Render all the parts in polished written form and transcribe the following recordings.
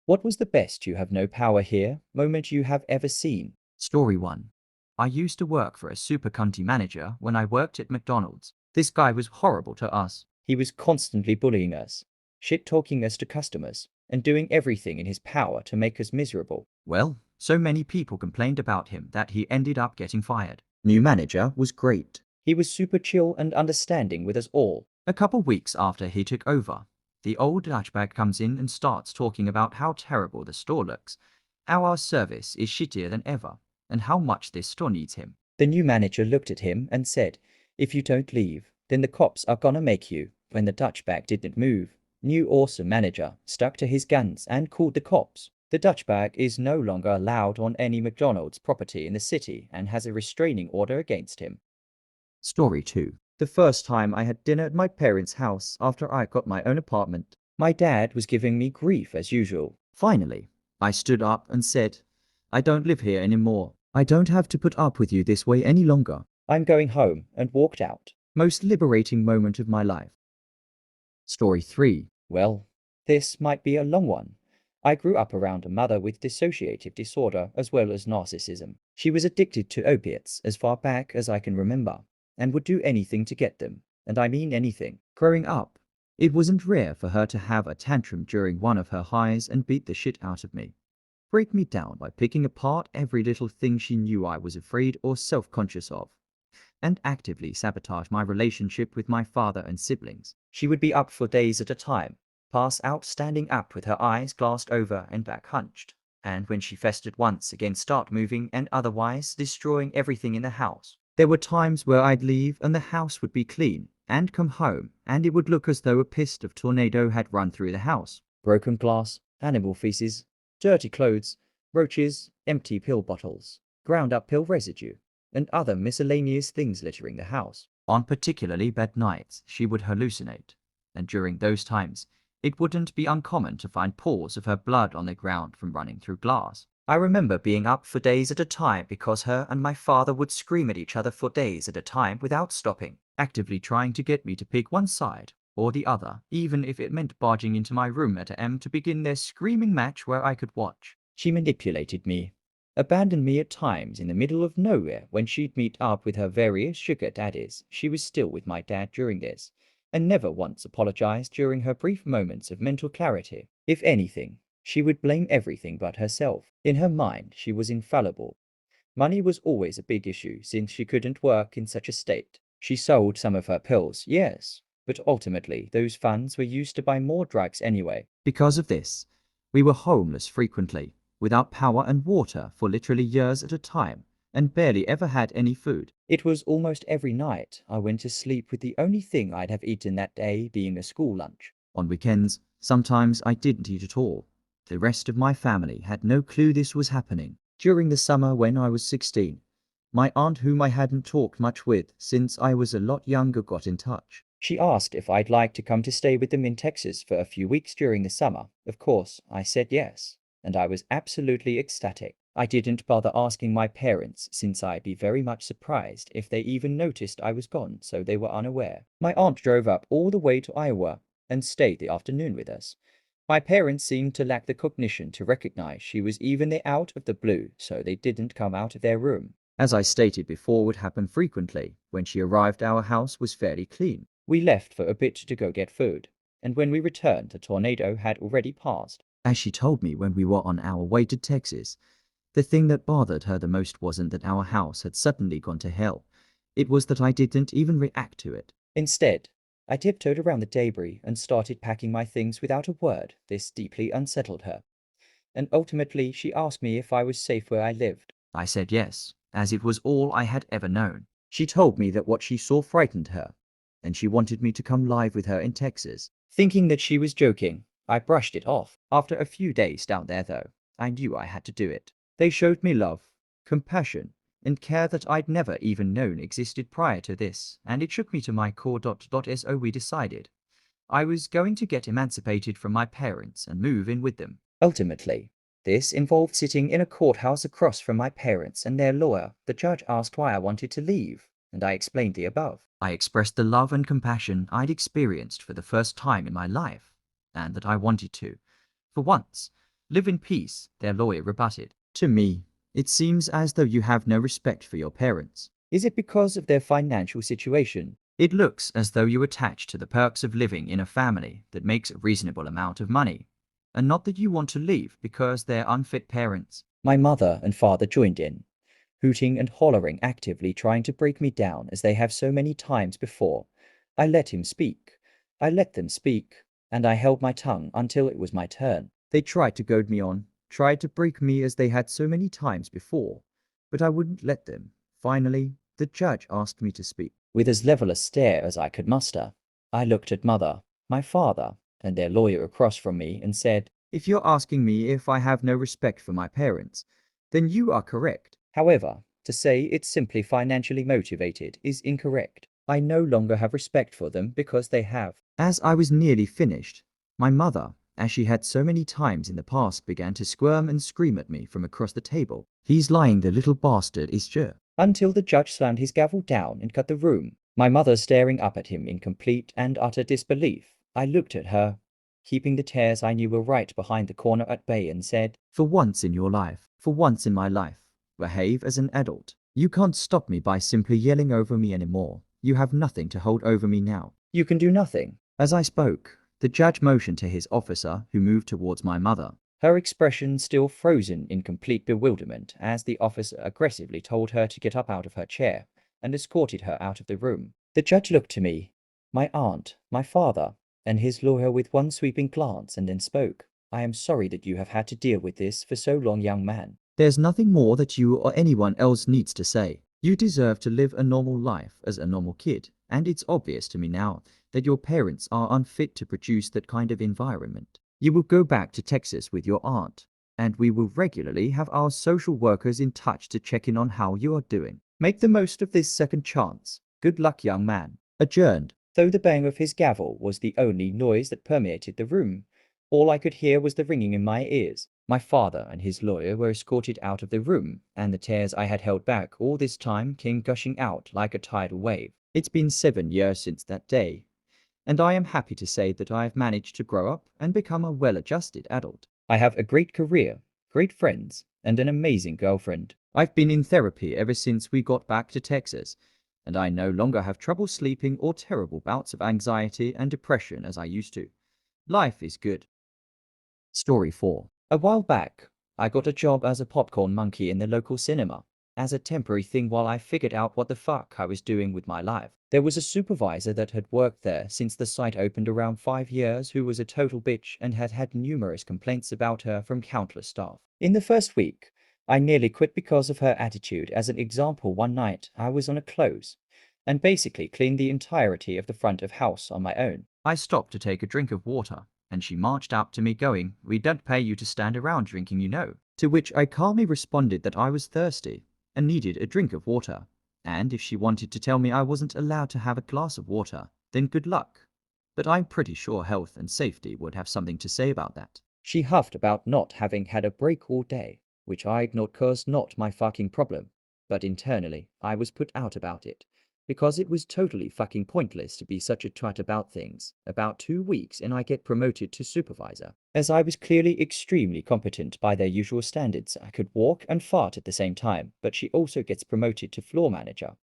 What was the best you have no power here moment you have ever seen? Story 1. I used to work for a super cunty manager when I worked at McDonald's. This guy was horrible to us. He was constantly bullying us, shit-talking us to customers, and doing everything in his power to make us miserable. Well, so many people complained about him that he ended up getting fired. New manager was great. He was super chill and understanding with us all. A couple weeks after he took over, the old Dutchbag comes in and starts talking about how terrible the store looks, how our service is shittier than ever, and how much this store needs him. The new manager looked at him and said, "If you don't leave, then the cops are gonna make you." When the Dutchbag didn't move, new awesome manager stuck to his guns and called the cops. The Dutchbag is no longer allowed on any McDonald's property in the city and has a restraining order against him. Story 2. The first time I had dinner at my parents' house after I got my own apartment, my dad was giving me grief as usual. Finally, I stood up and said, I don't live here anymore. I don't have to put up with you this way any longer. I'm going home, and walked out. Most liberating moment of my life. Story 3. Well, this might be a long one. I grew up around a mother with dissociative disorder as well as narcissism. She was addicted to opiates as far back as I can remember, and would do anything to get them, and I mean anything. Growing up, it wasn't rare for her to have a tantrum during one of her highs and beat the shit out of me. Break me down by picking apart every little thing she knew I was afraid or self-conscious of, and actively sabotage my relationship with my father and siblings. She would be up for days at a time, pass out standing up with her eyes glassed over and back hunched, and when she festered once again start moving and otherwise destroying everything in the house. There were times where I'd leave and the house would be clean, and come home and it would look as though a pissed off tornado had run through the house. Broken glass, animal feces, dirty clothes, roaches, empty pill bottles, ground up pill residue, and other miscellaneous things littering the house. On particularly bad nights, she would hallucinate, and during those times, it wouldn't be uncommon to find pores of her blood on the ground from running through glass. I remember being up for days at a time because her and my father would scream at each other for days at a time without stopping, actively trying to get me to pick one side or the other, even if it meant barging into my room at AM to begin their screaming match where I could watch. She manipulated me, abandoned me at times in the middle of nowhere when she'd meet up with her various sugar daddies. She was still with my dad during this, and never once apologized during her brief moments of mental clarity. If anything, she would blame everything but herself. In her mind, she was infallible. Money was always a big issue since she couldn't work in such a state. She sold some of her pills, yes, but ultimately those funds were used to buy more drugs anyway. Because of this, we were homeless frequently, without power and water for literally years at a time, and barely ever had any food. It was almost every night I went to sleep with the only thing I'd have eaten that day being a school lunch. On weekends, sometimes I didn't eat at all. The rest of my family had no clue this was happening. During the summer when I was 16, my aunt, whom I hadn't talked much with since I was a lot younger, got in touch. She asked if I'd like to come to stay with them in Texas for a few weeks during the summer. Of course, I said yes, and I was absolutely ecstatic. I didn't bother asking my parents since I'd be very much surprised if they even noticed I was gone, so they were unaware. My aunt drove up all the way to Iowa and stayed the afternoon with us. My parents seemed to lack the cognition to recognize she was even there out of the blue, so they didn't come out of their room. As I stated before would happen frequently, when she arrived our house was fairly clean. We left for a bit to go get food, and when we returned the tornado had already passed. As she told me when we were on our way to Texas, the thing that bothered her the most wasn't that our house had suddenly gone to hell. It was that I didn't even react to it. Instead, I tiptoed around the debris and started packing my things without a word. This deeply unsettled her, and ultimately she asked me if I was safe where I lived. I said yes, as it was all I had ever known. She told me that what she saw frightened her, and she wanted me to come live with her in Texas. Thinking that she was joking, I brushed it off. After a few days down there, though, I knew I had to do it. They showed me love, compassion, and care that I'd never even known existed prior to this, and it shook me to my core. So we decided I was going to get emancipated from my parents and move in with them. Ultimately, this involved sitting in a courthouse across from my parents and their lawyer. The judge asked why I wanted to leave, and I explained the above. I expressed the love and compassion I'd experienced for the first time in my life, and that I wanted to, for once, Live in peace, their lawyer rebutted. To me, it seems as though you have no respect for your parents. Is it because of their financial situation? It looks as though you attach to the perks of living in a family that makes a reasonable amount of money, and not that you want to leave because they're unfit parents. My mother and father joined in, hooting and hollering, actively trying to break me down as they have so many times before. I let him speak. I let them speak, and I held my tongue until it was my turn. They tried to goad me on, tried to break me as they had so many times before, but I wouldn't let them. Finally, the judge asked me to speak. With as level a stare as I could muster, I looked at mother, my father, and their lawyer across from me and said, "If you're asking me if I have no respect for my parents, then you are correct. However, to say it's simply financially motivated is incorrect. I no longer have respect for them because they have." As I was nearly finished, my mother, as she had so many times in the past, began to squirm and scream at me from across the table. "He's lying, the little bastard is sure." Until the judge slammed his gavel down and cut the room, my mother staring up at him in complete and utter disbelief. I looked at her, keeping the tears I knew were right behind the corner at bay, and said, "For once in your life, for once in my life, behave as an adult. You can't stop me by simply yelling over me anymore. You have nothing to hold over me now. You can do nothing." As I spoke, the judge motioned to his officer, who moved towards my mother, her expression still frozen in complete bewilderment as the officer aggressively told her to get up out of her chair and escorted her out of the room. The judge looked to me, my aunt, my father, and his lawyer with one sweeping glance, and then spoke. "I am sorry that you have had to deal with this for so long, young man. There's nothing more that you or anyone else needs to say. You deserve to live a normal life as a normal kid, and it's obvious to me now that your parents are unfit to produce that kind of environment. You will go back to Texas with your aunt, and we will regularly have our social workers in touch to check in on how you are doing. Make the most of this second chance. Good luck, young man." Adjourned. Though the bang of his gavel was the only noise that permeated the room, all I could hear was the ringing in my ears. My father and his lawyer were escorted out of the room, and the tears I had held back all this time came gushing out like a tidal wave. It's been 7 years since that day, and I am happy to say that I have managed to grow up and become a well-adjusted adult. I have a great career, great friends, and an amazing girlfriend. I've been in therapy ever since we got back to Texas, and I no longer have trouble sleeping or terrible bouts of anxiety and depression as I used to. Life is good. Story 4. A while back, I got a job as a popcorn monkey in the local cinema, as a temporary thing while I figured out what the fuck I was doing with my life. There was a supervisor that had worked there since the site opened around 5 years who was a total bitch and had had numerous complaints about her from countless staff. In the first week, I nearly quit because of her attitude. As an example, one night I was on a close and basically cleaned the entirety of the front of house on my own. I stopped to take a drink of water, and she marched up to me going, "We don't pay you to stand around drinking, you know." To which I calmly responded that I was thirsty and needed a drink of water, and if she wanted to tell me I wasn't allowed to have a glass of water, then good luck. But I'm pretty sure health and safety would have something to say about that. She huffed about not having had a break all day, which I ignored cause not my fucking problem. But internally, I was put out about it, because it was totally fucking pointless to be such a twat about things. About 2 weeks and I get promoted to supervisor. As I was clearly extremely competent by their usual standards, I could walk and fart at the same time, but she also gets promoted to floor manager.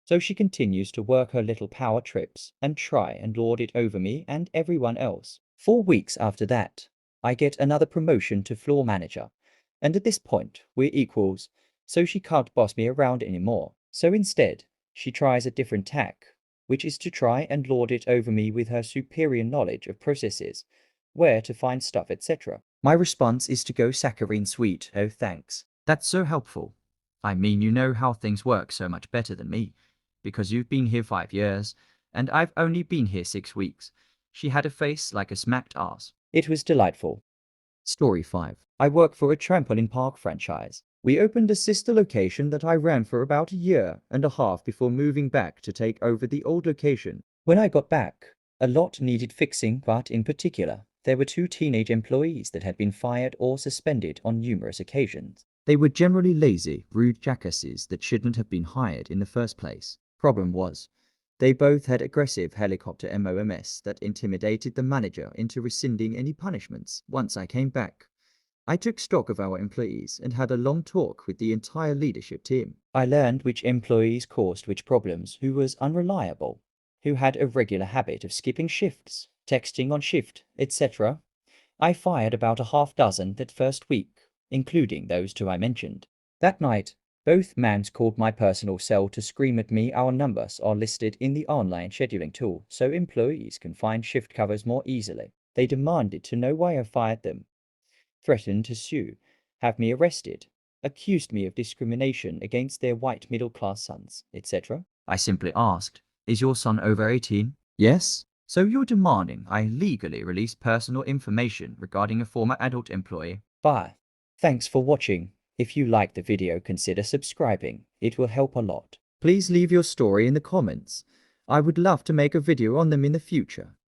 So she continues to work her little power trips and try and lord it over me and everyone else. 4 weeks after that, I get another promotion to floor manager, and at this point, we're equals, so she can't boss me around anymore. So instead, she tries a different tack, which is to try and lord it over me with her superior knowledge of processes, where to find stuff, etc. My response is to go saccharine sweet, "Oh thanks." That's so helpful. I mean, you know how things work so much better than me, because you've been here 5 years, and I've only been here 6 weeks. She had a face like a smacked ass. It was delightful. Story 5. I work for a trampoline park franchise. We opened a sister location that I ran for about a year and a half before moving back to take over the old location. When I got back, a lot needed fixing, but in particular, there were 2 teenage employees that had been fired or suspended on numerous occasions. They were generally lazy, rude jackasses that shouldn't have been hired in the first place. Problem was, they both had aggressive helicopter MOMS that intimidated the manager into rescinding any punishments once I came back. I took stock of our employees and had a long talk with the entire leadership team. I learned which employees caused which problems, who was unreliable, who had a regular habit of skipping shifts, texting on shift, etc. I fired about a half dozen that first week, including those two I mentioned. That night, both mans called my personal cell to scream at me. Our numbers are listed in the online scheduling tool so employees can find shift covers more easily. They demanded to know why I fired them, threatened to sue, have me arrested, accused me of discrimination against their white middle-class sons, etc. I simply asked, "Is your son over 18? Yes? So you're demanding I legally release personal information regarding a former adult employee?" Bye. Thanks for watching. If you liked the video, consider subscribing. It will help a lot. Please leave your story in the comments. I would love to make a video on them in the future.